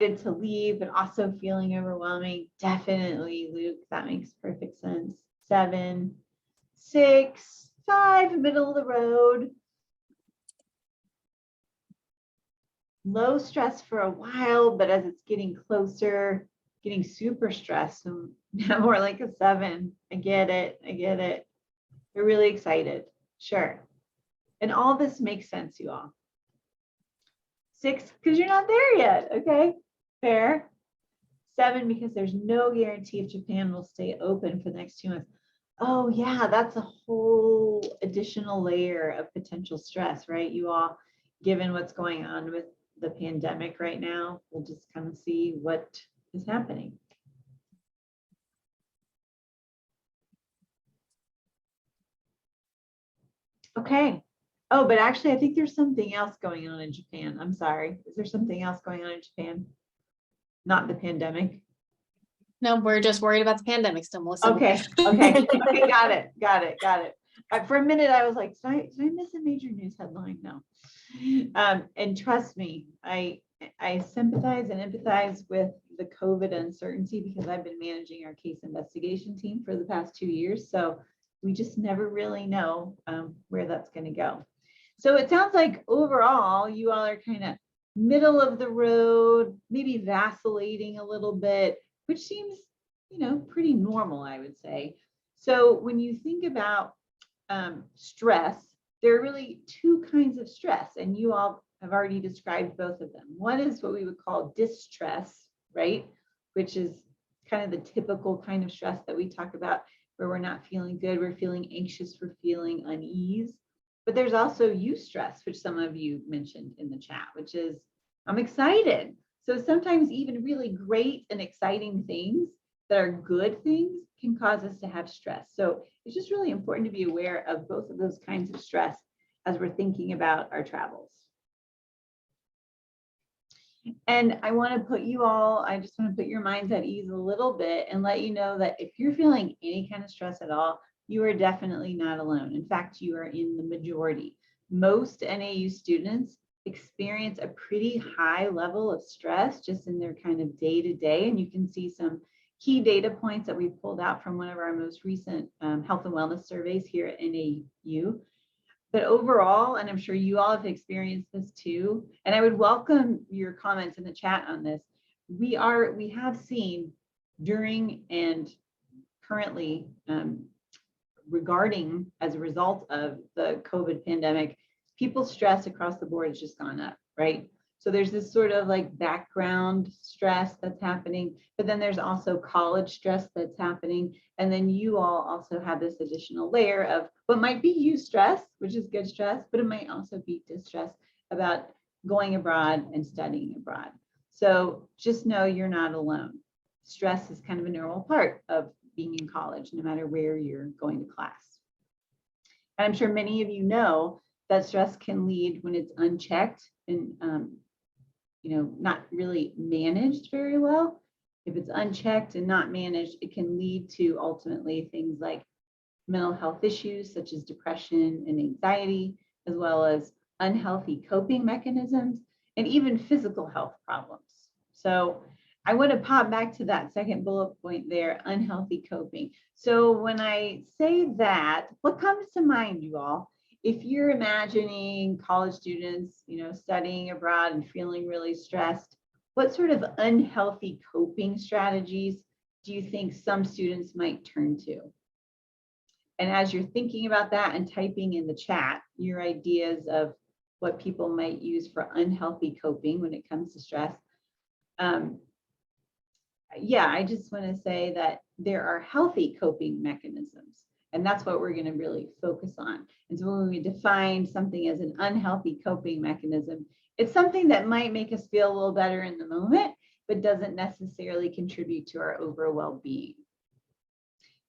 to leave, but also feeling overwhelming. Definitely, Luke, that makes perfect sense. 7, 6, 5, middle of the road. Low stress for a while, but as it's getting closer, getting super stressed. So now more like a 7. I get it. I get it. We're really excited. Sure. And all this makes sense, you all. 6, because you're not there yet. Okay, fair. 7, because there's no guarantee if Japan will stay open for the next 2 months. Oh yeah, that's a whole additional layer of potential stress, right? You all, given what's going on with the pandemic right now, we'll just kind of see what is happening. Okay. Oh, but actually, I think there's something else going on in Japan. I'm sorry. Is there something else going on in Japan? Not the pandemic. No, we're just worried about the pandemic still, Melissa. Okay. Okay. Okay. Got it. Got it. Got it. For a minute, I was like, did I miss a major news headline? No. And trust me, I sympathize and empathize with the COVID uncertainty because I've been managing our case investigation team for the past 2 years. So we just never really know where that's going to go. So it sounds like overall, you all are kind of middle of the road, maybe vacillating a little bit, which seems, pretty normal, I would say. So when you think about stress, there are really 2 kinds of stress, and you all have already described both of them. One is what we would call distress, right? Which is kind of the typical kind of stress that we talk about, where we're not feeling good, we're feeling anxious, we're feeling unease. But there's also eustress, which some of you mentioned in the chat, which is I'm excited. So sometimes even really great and exciting things that are good things can cause us to have stress. So it's just really important to be aware of both of those kinds of stress as we're thinking about our travels. And I want to put you all, I just want to put your minds at ease a little bit and let you know that if you're feeling any kind of stress at all, you are definitely not alone. In fact, you are in the majority. Most NAU students experience a pretty high level of stress just in their kind of day-to-day, and you can see some key data points that we pulled out from one of our most recent health and wellness surveys here at NAU. But overall, and I'm sure you all have experienced this too, and I would welcome your comments in the chat on this. We have seen during and currently regarding as a result of the COVID pandemic, people's stress across the board has just gone up, right? So there's this sort of like background stress that's happening, but then there's also college stress that's happening. And then you all also have this additional layer of what might be eustress, which is good stress, but it might also be distress about going abroad and studying abroad. So just know you're not alone. Stress is kind of a normal part of being in college, no matter where you're going to class. And I'm sure many of you know that stress can lead when it's unchecked and not really managed very well. If it's unchecked and not managed, it can lead to ultimately things like mental health issues such as depression and anxiety, as well as unhealthy coping mechanisms and even physical health problems. So I want to pop back to that second bullet point there, unhealthy coping. So when I say that, what comes to mind, you all? If you're imagining college students, studying abroad and feeling really stressed, what sort of unhealthy coping strategies do you think some students might turn to? And as you're thinking about that and typing in the chat, your ideas of what people might use for unhealthy coping when it comes to stress, I just want to say that there are healthy coping mechanisms, and that's what we're going to really focus on. And so when we define something as an unhealthy coping mechanism, it's something that might make us feel a little better in the moment, but doesn't necessarily contribute to our overall well-being.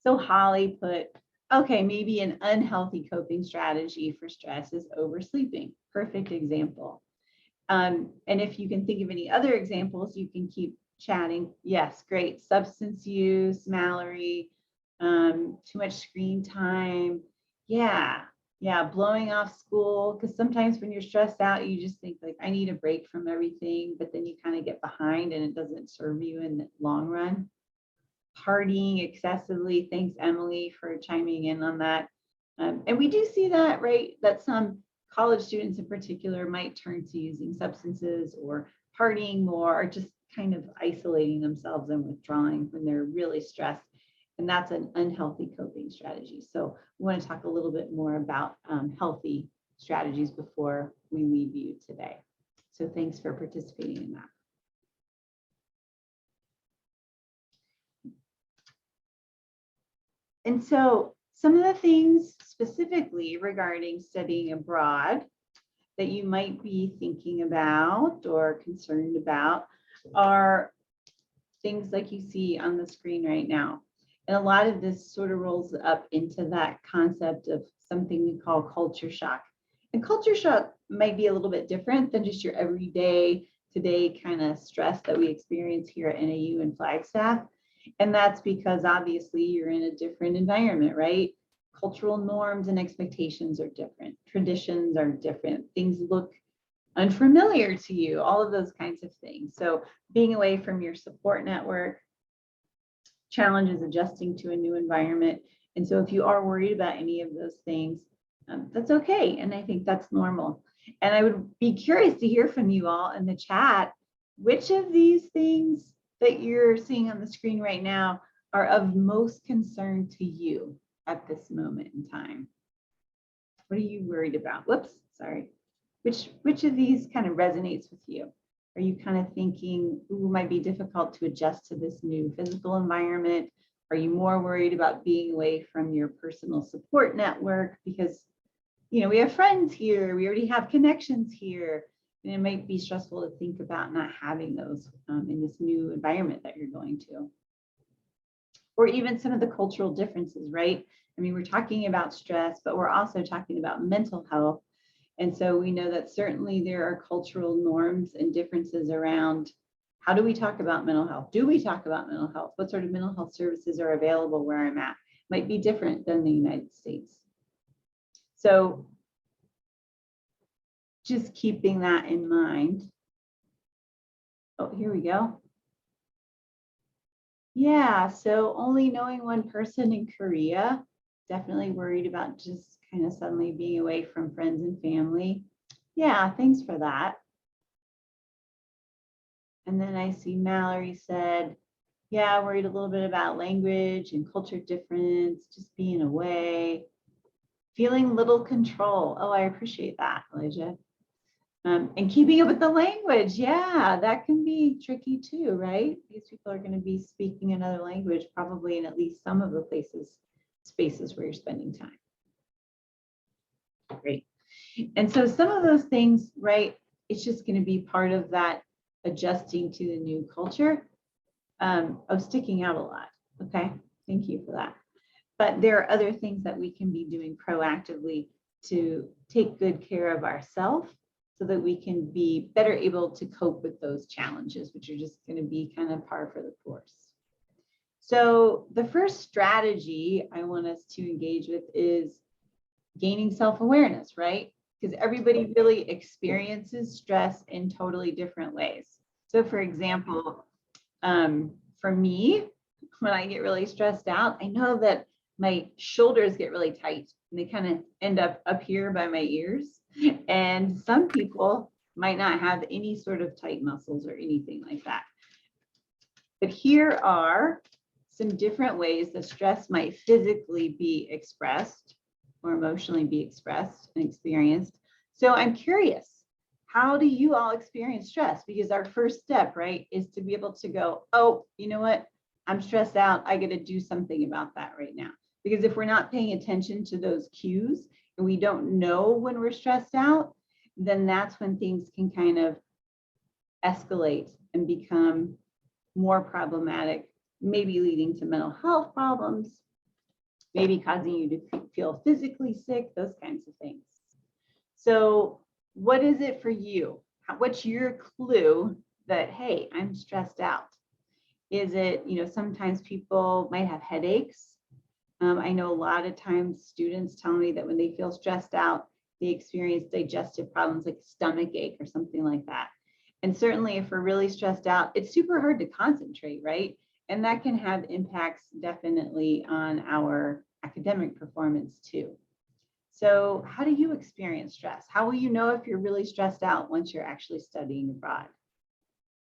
So Holly put, okay, maybe an unhealthy coping strategy for stress is oversleeping. Perfect example. And if you can think of any other examples, you can keep chatting. Yes, great. Substance use, Mallory, too much screen time. Yeah, Yeah, blowing off school, because sometimes when you're stressed out, you just think like, I need a break from everything, but then you kind of get behind and it doesn't serve you in the long run. Partying excessively. Thanks, Emily, for chiming in on that. And we do see that, right? That some college students in particular might turn to using substances or partying more, or just kind of isolating themselves and withdrawing when they're really stressed. And that's an unhealthy coping strategy. So we want to talk a little bit more about healthy strategies before we leave you today. So thanks for participating in that. And so some of the things specifically regarding studying abroad that you might be thinking about or concerned about are things like you see on the screen right now. And a lot of this sort of rolls up into that concept of something we call culture shock. And culture shock might be a little bit different than just your everyday, today kind of stress that we experience here at NAU and Flagstaff. And that's because obviously you're in a different environment, right? Cultural norms and expectations are different. Traditions are different. Things look unfamiliar to you, all of those kinds of things. So being away from your support network, challenges adjusting to a new environment. And so if you are worried about any of those things, that's okay. And I think that's normal. And I would be curious to hear from you all in the chat, which of these things that you're seeing on the screen right now are of most concern to you at this moment in time? What are you worried about? Whoops, sorry. Which of these kind of resonates with you? Are you kind of thinking, ooh, it might be difficult to adjust to this new physical environment? Are you more worried about being away from your personal support network because, you know, we have friends here, we already have connections here, and it might be stressful to think about not having those in this new environment that you're going to? Or even some of the cultural differences, right? I mean, we're talking about stress, but we're also talking about mental health. And so we know that certainly there are cultural norms and differences around how do we talk about mental health? Do we talk about mental health? What sort of mental health services are available where I'm at? Might be different than the United States. So just keeping that in mind. Oh, here we go. Yeah, so only knowing one person in Korea, definitely worried about just kind of suddenly being away from friends and family. Yeah, thanks for that. And then I see Mallory said, yeah, worried a little bit about language and culture difference, just being away, feeling little control. Oh, I appreciate that, Elijah. And keeping up with the language. Yeah, that can be tricky too, right? These people are going to be speaking another language, probably in at least some of the spaces where you're spending time. Great. And so some of those things, right, it's just going to be part of that adjusting to the new culture of sticking out a lot. Okay, thank you for that. But there are other things that we can be doing proactively to take good care of ourselves so that we can be better able to cope with those challenges, which are just going to be kind of par for the course. So the first strategy I want us to engage with is gaining self-awareness, right? Because everybody really experiences stress in totally different ways. So for example, for me, when I get really stressed out, I know that my shoulders get really tight and they kind of end up here by my ears. And some people might not have any sort of tight muscles or anything like that. But here are some different ways that stress might physically be expressed or emotionally be expressed and experienced. So I'm curious, how do you all experience stress? Because our first step, right, is to be able to go, oh, you know what? I'm stressed out. I got to do something about that right now. Because if we're not paying attention to those cues and we don't know when we're stressed out, then that's when things can kind of escalate and become more problematic, maybe leading to mental health problems, maybe causing you to feel physically sick, those kinds of things. So what is it for you? What's your clue that, hey, I'm stressed out? Is it, you know, sometimes people might have headaches. I know a lot of times students tell me that when they feel stressed out, they experience digestive problems like stomach ache or something like that. And certainly if we're really stressed out, it's super hard to concentrate, right? And that can have impacts definitely on our academic performance too. So how do you experience stress? How will you know if you're really stressed out once you're actually studying abroad?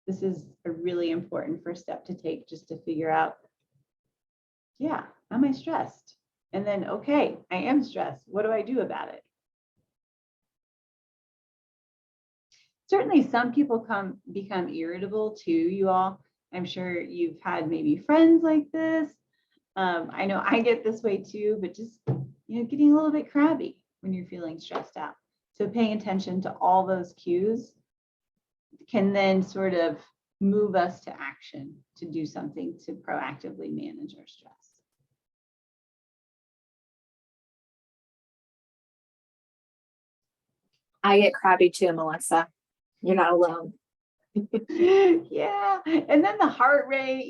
This is a really important first step to take, just to figure out, yeah, am I stressed? And then, okay, I am stressed. What do I do about it? Certainly some people become irritable too, you all. I'm sure you've had maybe friends like this. I know I get this way too, but just, getting a little bit crabby when you're feeling stressed out. So paying attention to all those cues can then sort of move us to action to do something to proactively manage our stress. I get crabby too, Melissa. You're not alone. Yeah. And then the heart rate,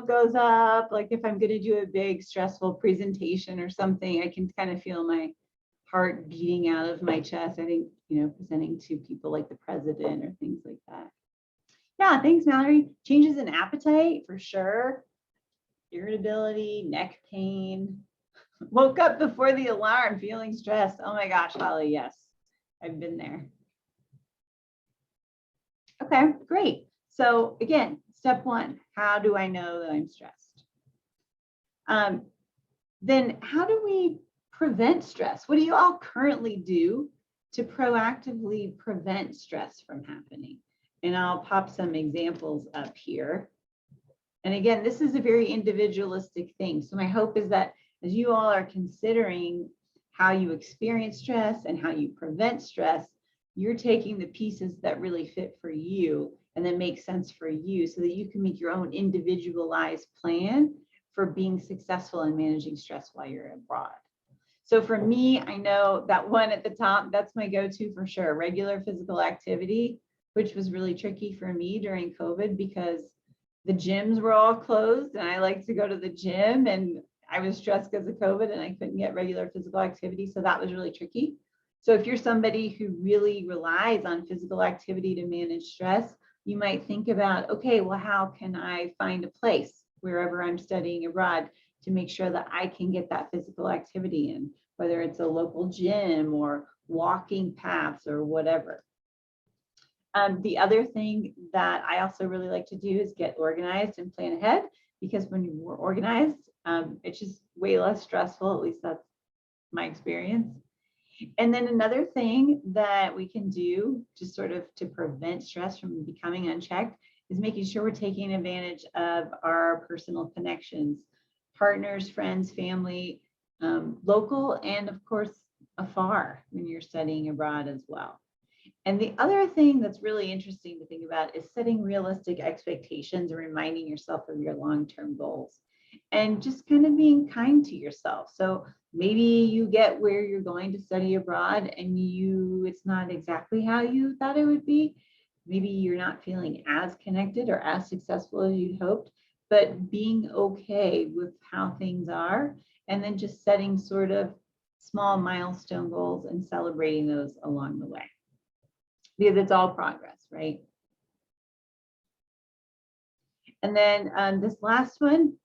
goes up. Like if I'm going to do a big stressful presentation or something, I can kind of feel my heart beating out of my chest. I think, presenting to people like the president or things like that. Yeah. Thanks, Mallory. Changes in appetite for sure. Irritability, neck pain. Woke up before the alarm feeling stressed. Oh my gosh, Holly. Yes, I've been there. Okay, great. So again, step one, how do I know that I'm stressed? Then how do we prevent stress? What do you all currently do to proactively prevent stress from happening? And I'll pop some examples up here. And again, this is a very individualistic thing. So my hope is that as you all are considering how you experience stress and how you prevent stress, you're taking the pieces that really fit for you and then make sense for you so that you can make your own individualized plan for being successful in managing stress while you're abroad. So for me, I know that one at the top, that's my go-to for sure, regular physical activity, which was really tricky for me during COVID because the gyms were all closed and I like to go to the gym and I was stressed because of COVID and I couldn't get regular physical activity. So that was really tricky. So if you're somebody who really relies on physical activity to manage stress, you might think about, okay, well, how can I find a place wherever I'm studying abroad to make sure that I can get that physical activity in, whether it's a local gym or walking paths or whatever. The other thing that I also really like to do is get organized and plan ahead, because when we're organized, it's just way less stressful. At least that's my experience. And then another thing that we can do just sort of to prevent stress from becoming unchecked is making sure we're taking advantage of our personal connections, partners, friends, family, local, and of course, afar when you're studying abroad as well. And the other thing that's really interesting to think about is setting realistic expectations and reminding yourself of your long-term goals and just kind of being kind to yourself. So maybe you get where you're going to study abroad and it's not exactly how you thought it would be. Maybe you're not feeling as connected or as successful as you'd hoped, but being okay with how things are and then just setting sort of small milestone goals and celebrating those along the way. Because it's all progress, right? And then this last one,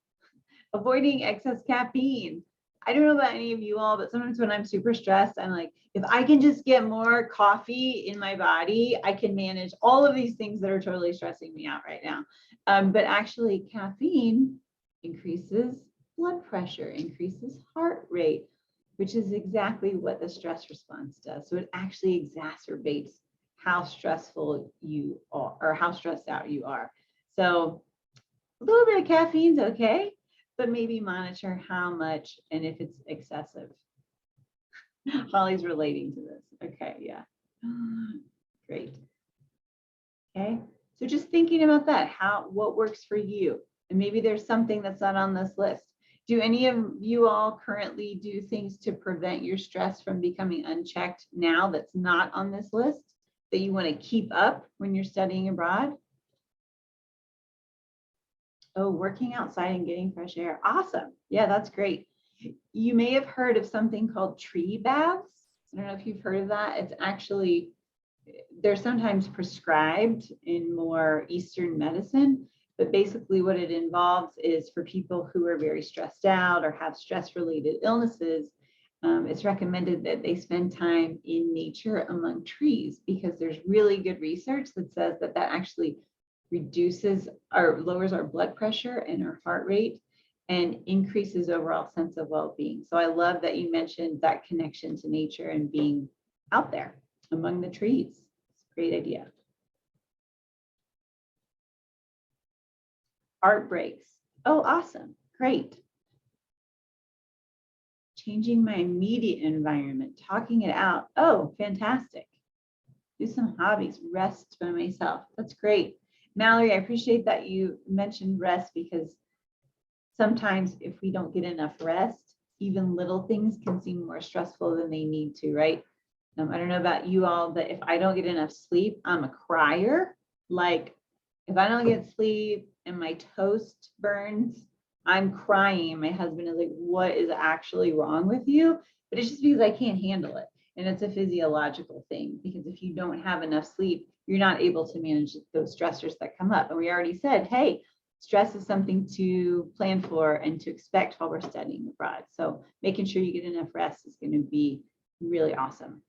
avoiding excess caffeine. I don't know about any of you all, but sometimes when I'm super stressed, I'm like, if I can just get more coffee in my body, I can manage all of these things that are totally stressing me out right now. But actually caffeine increases blood pressure, increases heart rate, which is exactly what the stress response does. So it actually exacerbates how stressful you are or how stressed out you are. So a little bit of caffeine's okay, but maybe monitor how much and if it's excessive. Holly's relating to this. Okay, yeah. Great. Okay, so just thinking about that, what works for you? And maybe there's something that's not on this list. Do any of you all currently do things to prevent your stress from becoming unchecked now that's not on this list that you want to keep up when you're studying abroad? Oh, working outside and getting fresh air. Awesome. Yeah, that's great. You may have heard of something called tree baths. I don't know if you've heard of that. It's actually, they're sometimes prescribed in more Eastern medicine, but basically what it involves is for people who are very stressed out or have stress-related illnesses, it's recommended that they spend time in nature among trees, because there's really good research that says that that actually reduces or lowers our blood pressure and our heart rate and increases overall sense of well-being. So I love that you mentioned that connection to nature and being out there among the trees. It's a great idea. Art breaks. Oh, awesome. Great. Changing my immediate environment, talking it out. Oh, fantastic. Do some hobbies, rest by myself. That's great. Mallory, I appreciate that you mentioned rest, because sometimes if we don't get enough rest, even little things can seem more stressful than they need to, right? I don't know about you all, but if I don't get enough sleep, I'm a crier. Like if I don't get sleep and my toast burns, I'm crying. My husband is like, what is actually wrong with you? But it's just because I can't handle it. And it's a physiological thing, because if you don't have enough sleep, you're not able to manage those stressors that come up. And we already said, hey, stress is something to plan for and to expect while we're studying abroad. So making sure you get enough rest is going to be really awesome.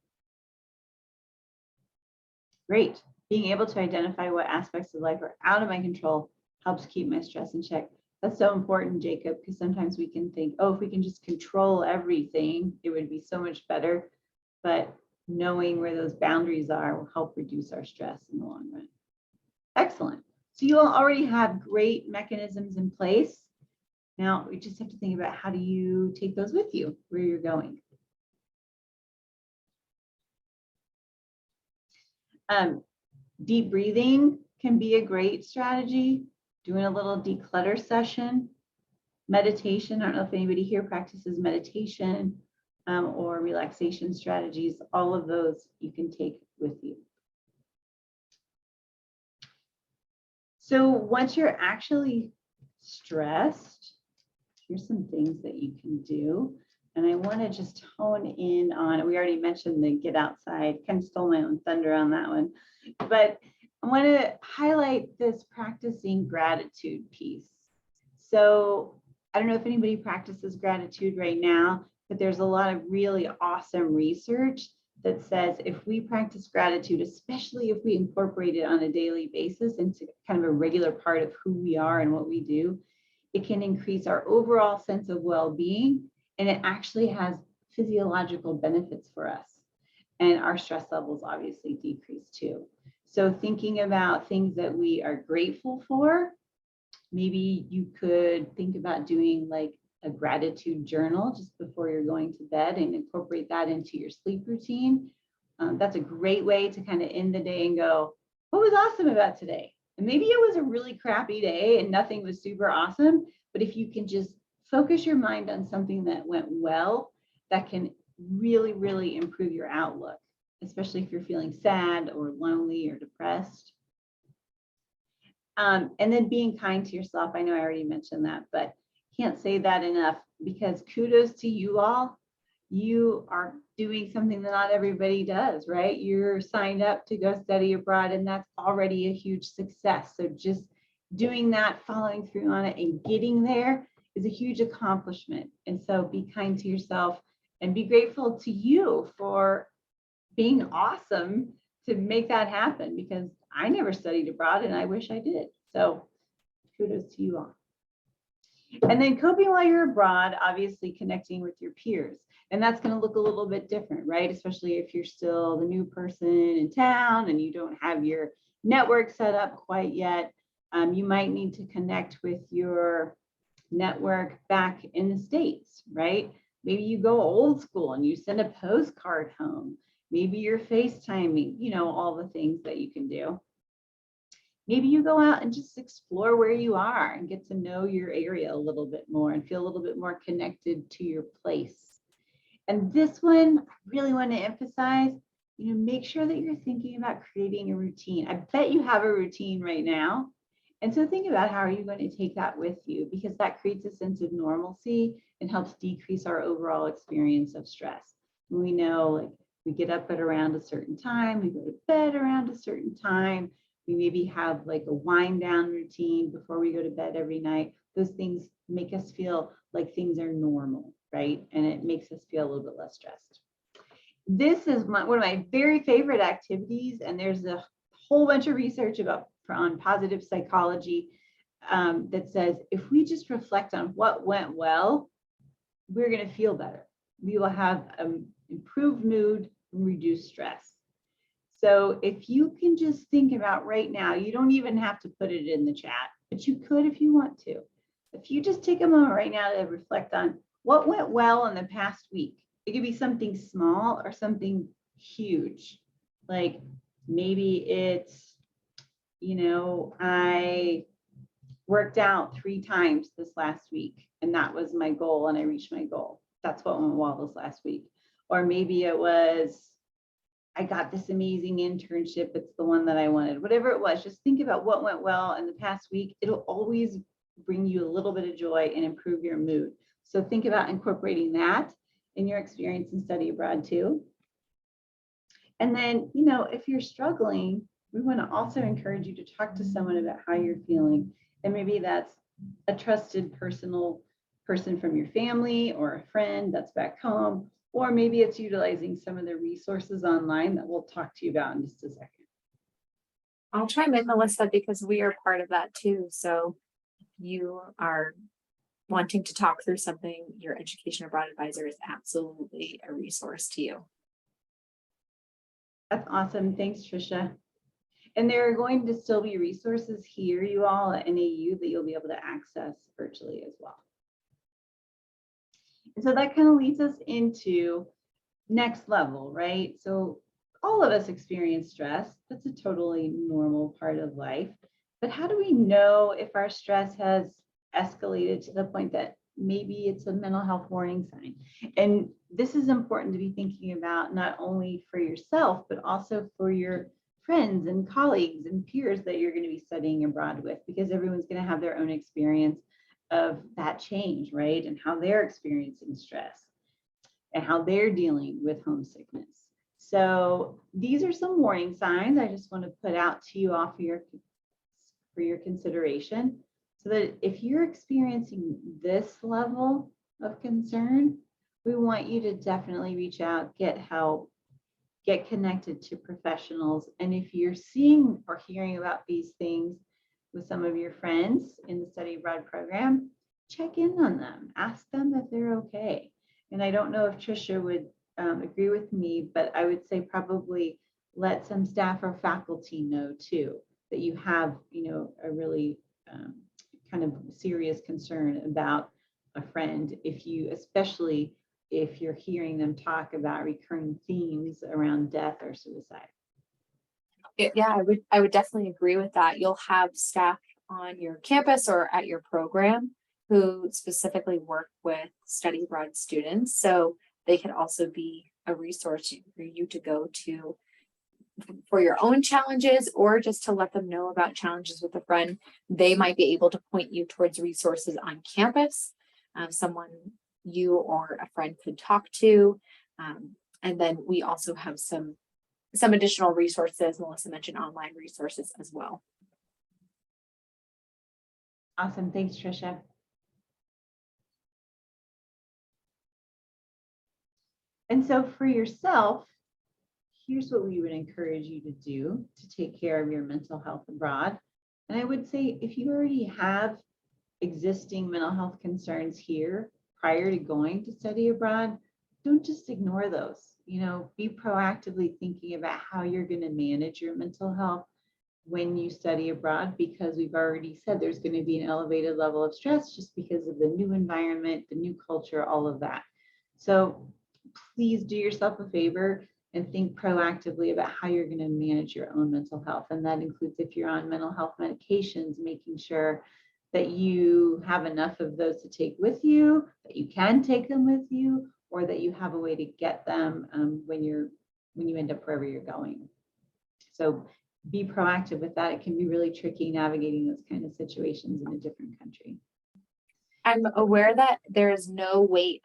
Great. Being able to identify what aspects of life are out of my control helps keep my stress in check. That's so important, Jacob, because sometimes we can think, oh, if we can just control everything, it would be so much better. But knowing where those boundaries are will help reduce our stress in the long run. Excellent. So you all already have great mechanisms in place. Now we just have to think about, how do you take those with you where you're going? Deep breathing can be a great strategy. Doing a little declutter session. Meditation, I don't know if anybody here practices meditation or relaxation strategies. All of those you can take with you. So once you're actually stressed, here's some things that you can do. And I want to just hone in on, we already mentioned the get outside, kind of stole my own thunder on that one, but I want to highlight this practicing gratitude piece. So I don't know if anybody practices gratitude right now, but there's a lot of really awesome research that says if we practice gratitude, especially if we incorporate it on a daily basis into kind of a regular part of who we are and what we do, it can increase our overall sense of well-being, and it actually has physiological benefits for us. And our stress levels obviously decrease too. So thinking about things that we are grateful for, maybe you could think about doing like a gratitude journal just before you're going to bed and incorporate that into your sleep routine. That's a great way to kind of end the day and go, what was awesome about today? And maybe it was a really crappy day and nothing was super awesome, but if you can just focus your mind on something that went well, that can really, really improve your outlook, especially if you're feeling sad or lonely or depressed. And then being kind to yourself. I know I already mentioned that, but can't say that enough, because kudos to you all. You are doing something that not everybody does, right? You're signed up to go study abroad, and that's already a huge success. So just doing that, following through on it, and getting there is a huge accomplishment. And so be kind to yourself and be grateful to you for being awesome to make that happen, because I never studied abroad and I wish I did. So kudos to you all. And then coping while you're abroad, obviously connecting with your peers. And that's going to look a little bit different, right? Especially if you're still the new person in town and you don't have your network set up quite yet. You might need to connect with your network back in the States, right? Maybe you go old school and you send a postcard home. Maybe you're FaceTiming, you know, all the things that you can do. Maybe you go out and just explore where you are and get to know your area a little bit more and feel a little bit more connected to your place. And this one, I really want to emphasize, you know, make sure that you're thinking about creating a routine. I bet you have a routine right now, And so think about how are you going to take that with you, because that creates a sense of normalcy and helps decrease our overall experience of stress. And we know, like, we get up at around a certain time, we go to bed around a certain time, we maybe have like a wind down routine before we go to bed every night. Those things make us feel like things are normal, right? And it makes us feel a little bit less stressed. This is one of my very favorite activities, and there's a whole bunch of research on positive psychology that says if we just reflect on what went well, we're going to feel better. We will have improved mood and reduced stress. So if you can just think about right now, you don't even have to put it in the chat, but you could if you want to. If you just take a moment right now to reflect on what went well in the past week. It could be something small or something huge. Like maybe it's, I worked out 3 times this last week and that was my goal and I reached my goal. That's what went well this last week. Or maybe it was, I got this amazing internship. It's the one that I wanted. Whatever it was, just think about what went well in the past week. It'll always bring you a little bit of joy and improve your mood. So think about incorporating that in your experience in study abroad too. And then, if you're struggling, we want to also encourage you to talk to someone about how you're feeling. And maybe that's a trusted personal person from your family or a friend that's back home, or maybe it's utilizing some of the resources online that we'll talk to you about in just a second. I'll chime in, Melissa, because we are part of that too. So you are wanting to talk through something, your education abroad advisor is absolutely a resource to you. That's awesome. Thanks, Tricia. And there are going to still be resources here, you all at NAU, that you'll be able to access virtually as well. And so that kind of leads us into next level, right? So all of us experience stress. That's a totally normal part of life. But how do we know if our stress has escalated to the point that maybe it's a mental health warning sign? And this is important to be thinking about not only for yourself, but also for your friends and colleagues and peers that you're going to be studying abroad with, because everyone's going to have their own experience of that change, right? And how they're experiencing stress and how they're dealing with homesickness. So these are some warning signs I just want to put out to you all for your consideration, so that if you're experiencing this level of concern, we want you to definitely reach out, get help, get connected to professionals. And if you're seeing or hearing about these things with some of your friends in the study abroad program, check in on them, ask them if they're okay. And I don't know if Tricia would agree with me, but I would say probably let some staff or faculty know too, that you have, a really kind of serious concern about a friend, especially if you're hearing them talk about recurring themes around death or suicide. Yeah, I would definitely agree with that. You'll have staff on your campus or at your program who specifically work with study abroad students. So they could also be a resource for you to go to for your own challenges, or just to let them know about challenges with a friend. They might be able to point you towards resources on campus, someone you or a friend could talk to. And then we also have some additional resources. Melissa mentioned online resources as well. Awesome. Thanks, Tricia. And so for yourself, here's what we would encourage you to do to take care of your mental health abroad. And I would say if you already have existing mental health concerns here prior to going to study abroad, don't just ignore those. Be proactively thinking about how you're going to manage your mental health when you study abroad, because we've already said there's going to be an elevated level of stress just because of the new environment, the new culture, all of that. So please do yourself a favor and think proactively about how you're going to manage your own mental health. And that includes, if you're on mental health medications, making sure that you have enough of those to take with you, that you can take them with you, or that you have a way to get them when you end up wherever you're going. So be proactive with that. It can be really tricky navigating those kind of situations in a different country. I'm aware that there is no wait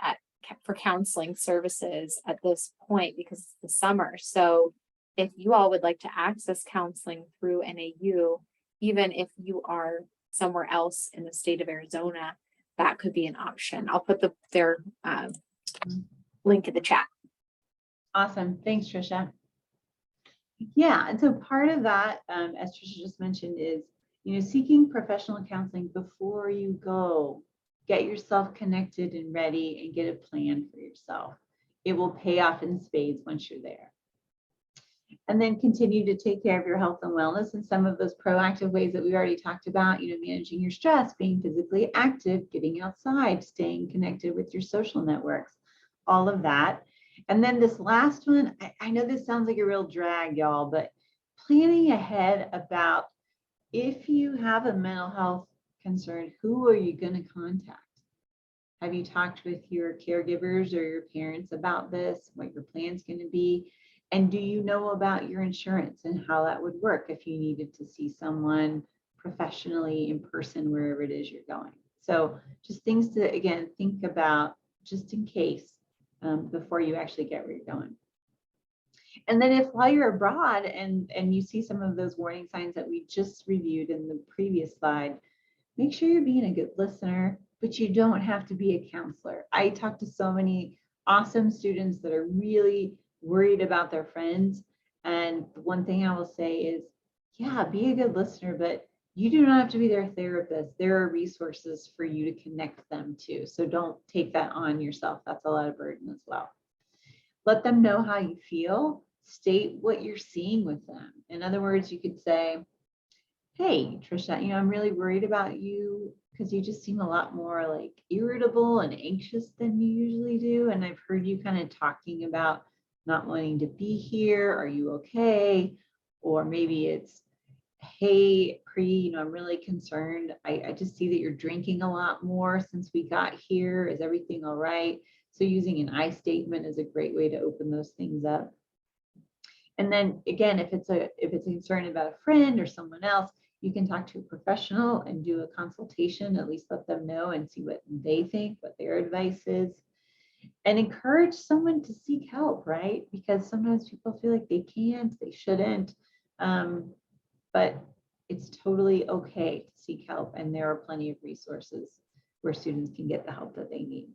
for counseling services at this point because it's the summer. So if you all would like to access counseling through NAU, even if you are somewhere else in the state of Arizona, that could be an option. I'll put their link in the chat. Awesome. Thanks, Trisha. Yeah, and so part of that, as Trisha just mentioned, is seeking professional counseling before you go. Get yourself connected and ready and get a plan for yourself. It will pay off in spades once you're there. And then continue to take care of your health and wellness and some of those proactive ways that we already talked about, managing your stress, being physically active, getting outside, staying connected with your social networks, all of that. And then this last one, I know this sounds like a real drag, y'all, but planning ahead about if you have a mental health concern, who are you going to contact? Have you talked with your caregivers or your parents about this, what your plan's going to be? And do you know about your insurance and how that would work if you needed to see someone professionally in person, wherever it is you're going? So just things to, again, think about just in case before you actually get where you're going. And then if while you're abroad and you see some of those warning signs that we just reviewed in the previous slide, make sure you're being a good listener, but you don't have to be a counselor. I talk to so many awesome students that are really worried about their friends. And the one thing I will say is, yeah, be a good listener, but you do not have to be their therapist. There are resources for you to connect them to. So don't take that on yourself. That's a lot of burden as well. Let them know how you feel. State what you're seeing with them. In other words, you could say, hey, Trisha, I'm really worried about you because you just seem a lot more like irritable and anxious than you usually do. And I've heard you kind of talking about not wanting to be here. Are you okay? Or maybe it's, hey, Pri, I'm really concerned. I just see that you're drinking a lot more since we got here. Is everything all right? So using an I statement is a great way to open those things up. And then again, if it's a concern about a friend or someone else, you can talk to a professional and do a consultation, at least let them know and see what they think, what their advice is. And encourage someone to seek help, right? Because sometimes people feel like they can't, they shouldn't, but it's totally okay to seek help. And there are plenty of resources where students can get the help that they need.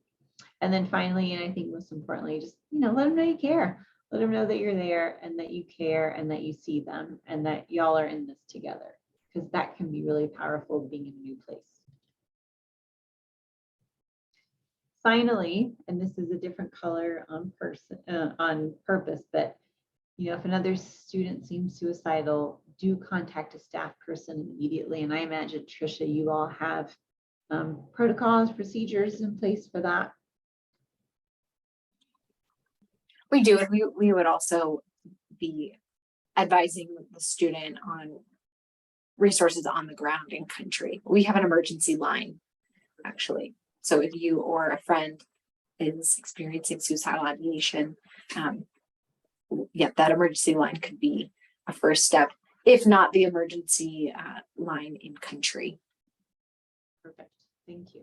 And then finally, and I think most importantly, just, let them know you care. Let them know that you're there and that you care and that you see them and that y'all are in this together, because that can be really powerful being in a new place. Finally, and this is a different color on purpose, but if another student seems suicidal, do contact a staff person immediately. And I imagine, Trisha, you all have protocols, procedures in place for that. We do. We would also be advising the student on resources on the ground in country. We have an emergency line, actually. So if you or a friend is experiencing suicidal ideation, that emergency line could be a first step, if not the emergency line in country. Perfect. Thank you.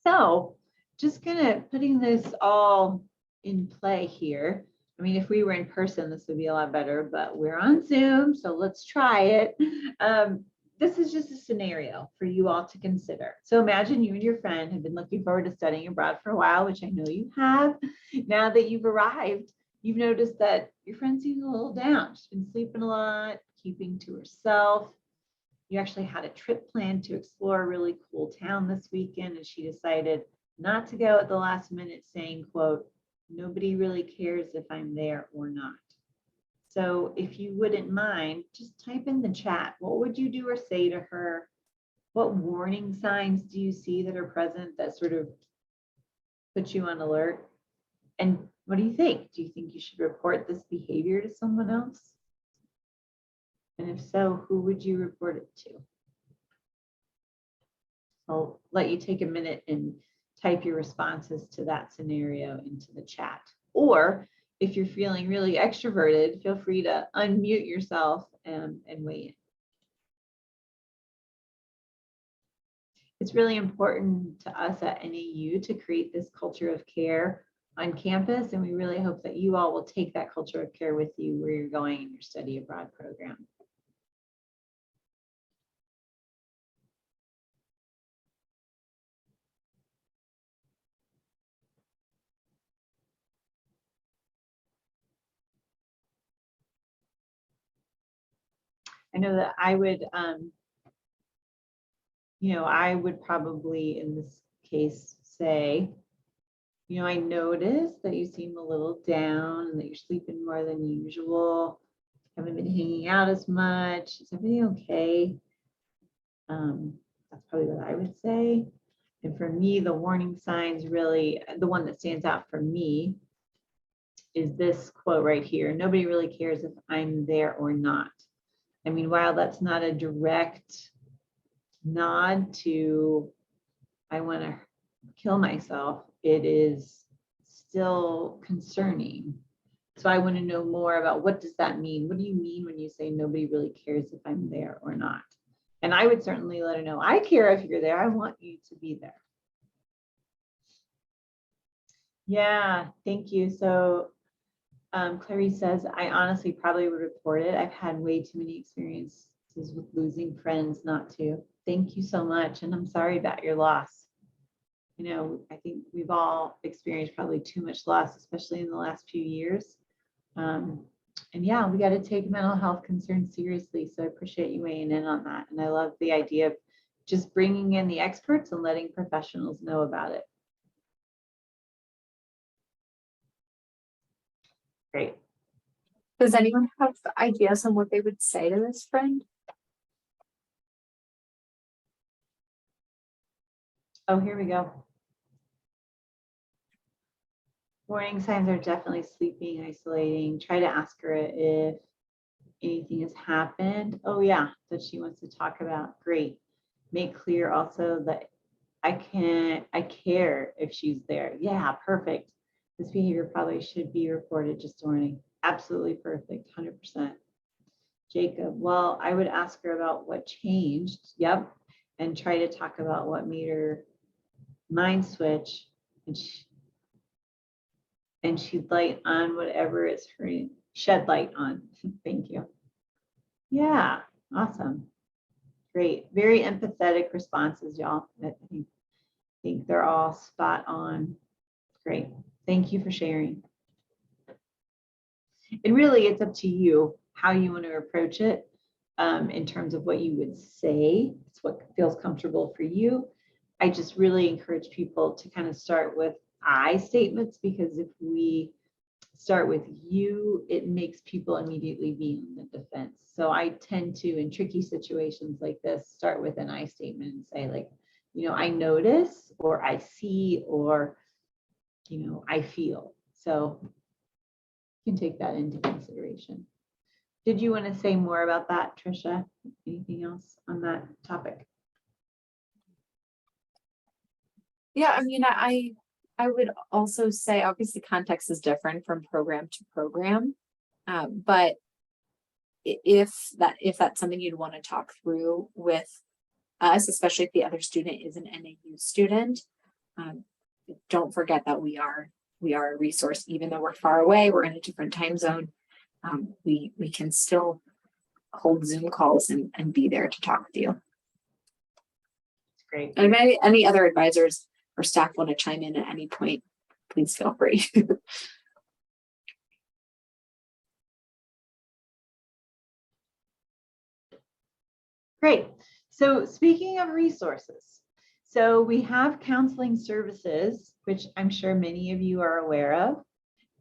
So just kind of putting this all in play here. I mean, if we were in person, this would be a lot better, but we're on Zoom, so let's try it. This is just a scenario for you all to consider. So imagine you and your friend have been looking forward to studying abroad for a while, which I know you have. Now that you've arrived, you've noticed that your friend seems a little down. She's been sleeping a lot, keeping to herself. You actually had a trip planned to explore a really cool town this weekend, and she decided not to go at the last minute, saying, quote, "Nobody really cares if I'm there or not." So if you wouldn't mind, just type in the chat. What would you do or say to her? What warning signs do you see that are present that sort of put you on alert? And what do you think? Do you think you should report this behavior to someone else? And if so, who would you report it to? I'll let you take a minute and type your responses to that scenario into the chat. Or if you're feeling really extroverted, feel free to unmute yourself and weigh in. It's really important to us at NAU to create this culture of care on campus, and we really hope that you all will take that culture of care with you where you're going in your study abroad program. I know that I would, I would probably in this case say, I noticed that you seem a little down and that you're sleeping more than usual. Haven't been hanging out as much. Is everything okay? That's probably what I would say. And for me, the warning signs really, the one that stands out for me is this quote right here. Nobody really cares if I'm there or not. I mean, while that's not a direct nod to, I want to kill myself, it is still concerning. So I want to know more about what does that mean? What do you mean when you say nobody really cares if I'm there or not? And I would certainly let her know, I care if you're there. I want you to be there. Yeah, thank you. So Clarice says, I honestly probably would report it. I've had way too many experiences with losing friends not to. Thank you so much. And I'm sorry about your loss. I think we've all experienced probably too much loss, especially in the last few years. And yeah, we got to take mental health concerns seriously. So I appreciate you weighing in on that. And I love the idea of just bringing in the experts and letting professionals know about it. Great. Does anyone have ideas on what they would say to this friend? Oh, here we go. Warning signs are definitely sleeping, isolating. Try to ask her if anything has happened. Oh yeah, that she wants to talk about. Great. Make clear also that I care if she's there. Yeah, perfect. This behavior probably should be reported, just a warning. Absolutely perfect, 100%. Jacob, well, I would ask her about what changed. Yep. And try to talk about what made her mind switch. And she'd light on whatever is hurting, shed light on. Thank you. Yeah, awesome. Great. Very empathetic responses, y'all. I think they're all spot on. Great. Thank you for sharing. And really, it's up to you how you want to approach it in terms of what you would say. It's what feels comfortable for you. I just really encourage people to kind of start with I statements, because if we start with you, it makes people immediately be on the defense. So I tend to, in tricky situations like this, start with an I statement and say, like, I notice, or I see, or, I feel. So you can take that into consideration. Did you want to say more about that, Trisha? Anything else on that topic? Yeah, I mean, I would also say, obviously context is different from program to program, but if that's something you'd want to talk through with us, especially if the other student is an NAU student, don't forget that we are a resource. Even though we're far away, we're in a different time zone, we can still hold Zoom calls and be there to talk with you. That's great. And if any other advisors or staff want to chime in at any point, please feel free. Great. So speaking of resources, so we have counseling services, which I'm sure many of you are aware of,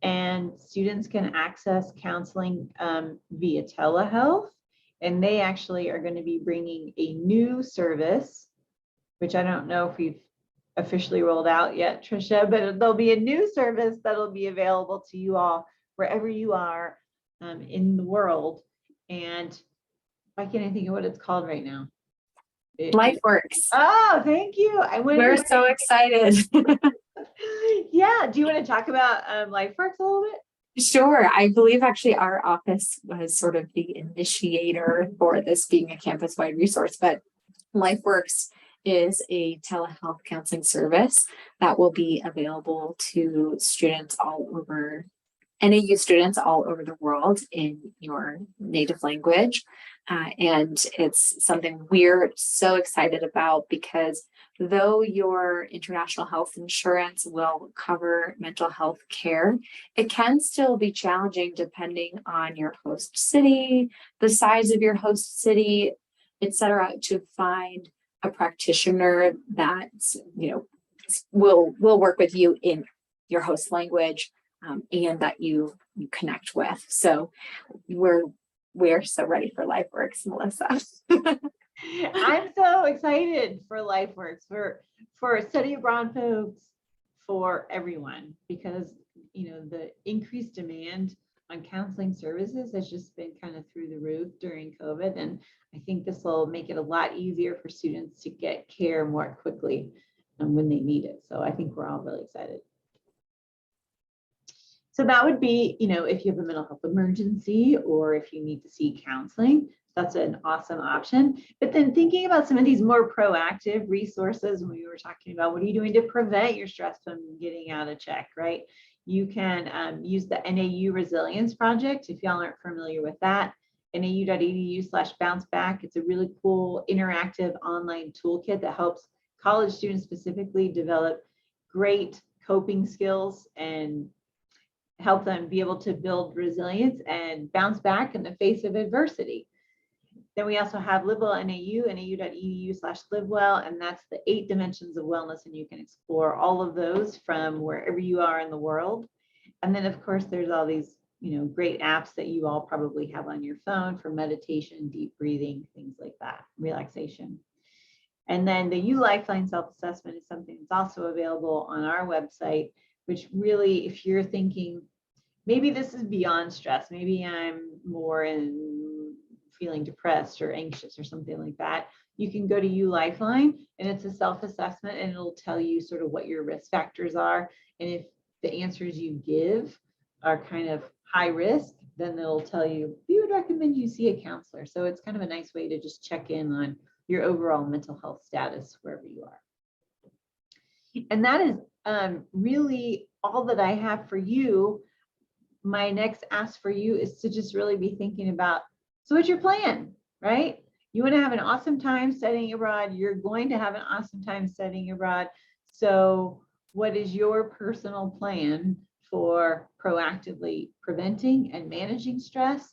and students can access counseling via telehealth. And they actually are going to be bringing a new service, which I don't know if we've officially rolled out yet, Trisha, but there'll be a new service that'll be available to you all wherever you are in the world. And why can't I think of what it's called right now? LifeWorks. Oh, thank you. We're so excited. Yeah. Do you want to talk about LifeWorks a little bit? Sure. I believe actually our office was sort of the initiator for this being a campus-wide resource, but LifeWorks is a telehealth counseling service that will be available to students all over, NAU students all over the world in your native language. And it's something we're so excited about because though your international health insurance will cover mental health care, it can still be challenging depending on your host city, the size of your host city, etc., to find a practitioner that will work with you in your host language, and that you connect with. So we're so ready for LifeWorks, Melissa. I'm so excited for LifeWorks, for study abroad folks, for everyone, because the increased demand on counseling services has just been kind of through the roof during COVID. And I think this will make it a lot easier for students to get care more quickly when they need it. So I think we're all really excited. So that would be, if you have a mental health emergency or if you need to seek counseling, that's an awesome option. But then thinking about some of these more proactive resources, when we were talking about what are you doing to prevent your stress from getting out of check, right? You can use the NAU Resilience Project if y'all aren't familiar with that. NAU.edu/bounceback. It's a really cool interactive online toolkit that helps college students specifically develop great coping skills and help them be able to build resilience and bounce back in the face of adversity. Then we also have LiveWell NAU, NAU.edu/LiveWell, and that's the 8 dimensions of wellness, and you can explore all of those from wherever you are in the world. And then, of course, there's all these great apps that you all probably have on your phone for meditation, deep breathing, things like that, relaxation. And then the U Lifeline self-assessment is something that's also available on our website, which really, if you're thinking, maybe this is beyond stress, maybe I'm more in feeling depressed or anxious or something like that, you can go to U Lifeline, and it's a self-assessment, and it'll tell you sort of what your risk factors are. And if the answers you give are kind of high risk, then they'll tell you, we would recommend you see a counselor. So it's kind of a nice way to just check in on your overall mental health status wherever you are. And that is really all that I have for you. My next ask for you is to just really be thinking about, so what's your plan, right? You want to have an awesome time studying abroad. You're going to have an awesome time studying abroad. So what is your personal plan for proactively preventing and managing stress?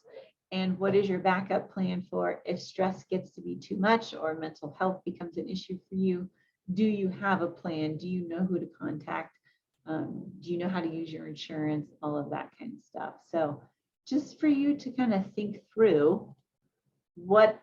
And what is your backup plan for if stress gets to be too much or mental health becomes an issue for you? Do you have a plan? Do you know who to contact? Do you know how to use your insurance? All of that kind of stuff. So just for you to kind of think through, what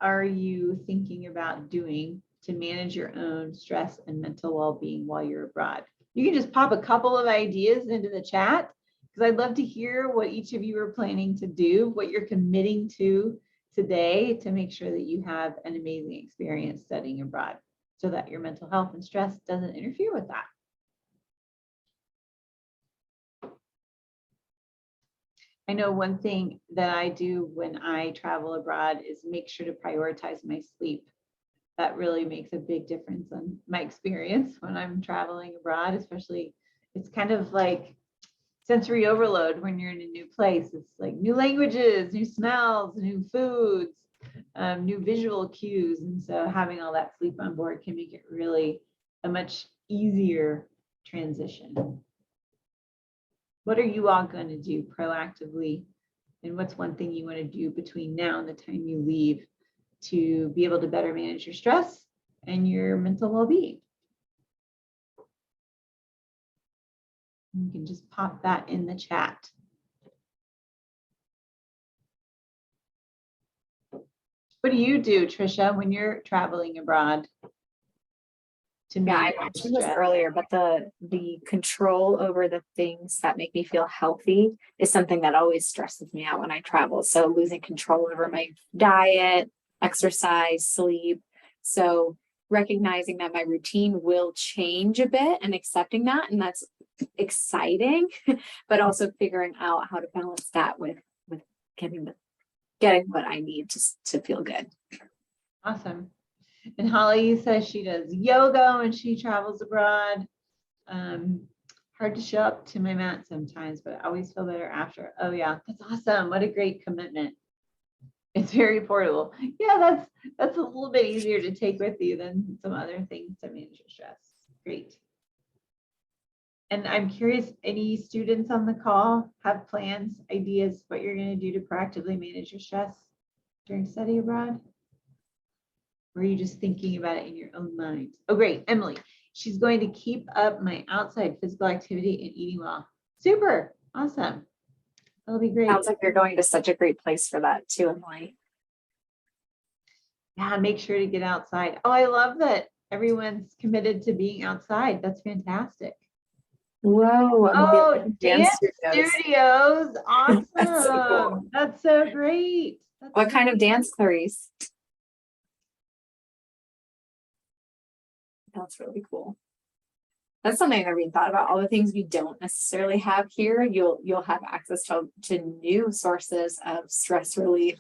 are you thinking about doing to manage your own stress and mental well-being while you're abroad? You can just pop a couple of ideas into the chat, because I'd love to hear what each of you are planning to do, what you're committing to today to make sure that you have an amazing experience studying abroad so that your mental health and stress doesn't interfere with that. I know one thing that I do when I travel abroad is make sure to prioritize my sleep. That really makes a big difference on my experience when I'm traveling abroad, especially it's kind of like sensory overload when you're in a new place. It's like new languages, new smells, new foods, new visual cues. And so having all that sleep on board can make it really a much easier transition. What are you all going to do proactively? And what's one thing you want to do between now and the time you leave to be able to better manage your stress and your mental well-being? You can just pop that in the chat. What do you do, Trisha, when you're traveling abroad? Yeah, I mentioned this earlier, but the control over the things that make me feel healthy is something that always stresses me out when I travel. So losing control over my diet, exercise, sleep. So recognizing that my routine will change a bit and accepting that, and that's exciting, but also figuring out how to balance that with getting what I need to feel good. Awesome. And Holly says she does yoga when she travels abroad. Hard to show up to my mat sometimes, but I always feel better after. Oh yeah, that's awesome. What a great commitment. It's very portable. Yeah, that's a little bit easier to take with you than some other things to manage your stress. Great. And I'm curious, any students on the call have plans, ideas, what you're going to do to proactively manage your stress during study abroad? Or are you just thinking about it in your own mind? Oh, great. Emily, she's going to keep up my outside physical activity and eating well. Super. Awesome. That'll be great. Sounds like you're going to such a great place for that too, Emily. Yeah, make sure to get outside. Oh, I love that everyone's committed to being outside. That's fantastic. Whoa. Oh, dance studios. studios. Awesome. That's so cool. That's so great. That's What kind of great. dance, Clarice? That's really cool. That's something I never even thought about. All the things we don't necessarily have here, you'll have access to new sources of stress relief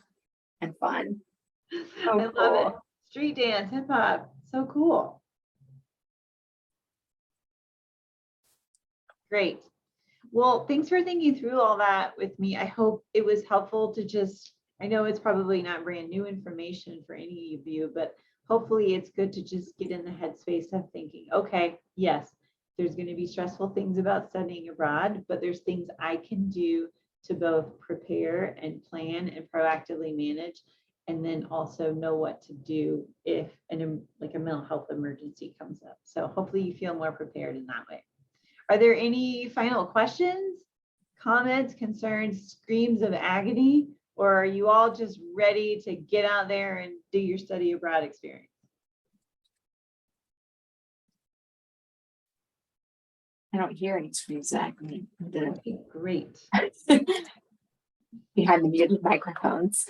and fun. Oh, I love it. Street dance, hip hop. So cool. Great. Well, thanks for thinking through all that with me. I hope it was helpful to just, I know it's probably not brand new information for any of you, but hopefully it's good to just get in the headspace of thinking, okay, yes, there's going to be stressful things about studying abroad, but there's things I can do to both prepare and plan and proactively manage, and then also know what to do if like a mental health emergency comes up. So hopefully you feel more prepared in that way. Are there any final questions, comments, concerns, screams of agony, or are you all just ready to get out there and do your study abroad experience? I don't hear any screams of agony. Okay, great. Behind the muted microphones.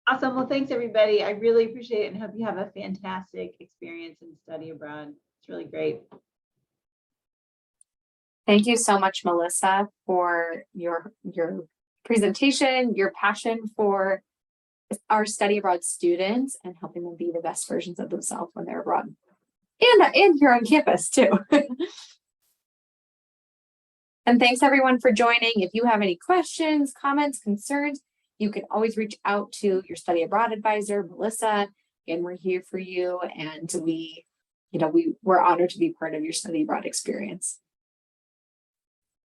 Awesome. Well, thanks everybody. I really appreciate it and hope you have a fantastic experience in study abroad. It's really great. Thank you so much, Melissa, for your presentation, your passion for our study abroad students and helping them be the best versions of themselves when they're abroad. And here on campus too. And thanks everyone for joining. If you have any questions, comments, concerns, you can always reach out to your study abroad advisor, Melissa. Again, we're here for you, and we're honored to be part of your study abroad experience.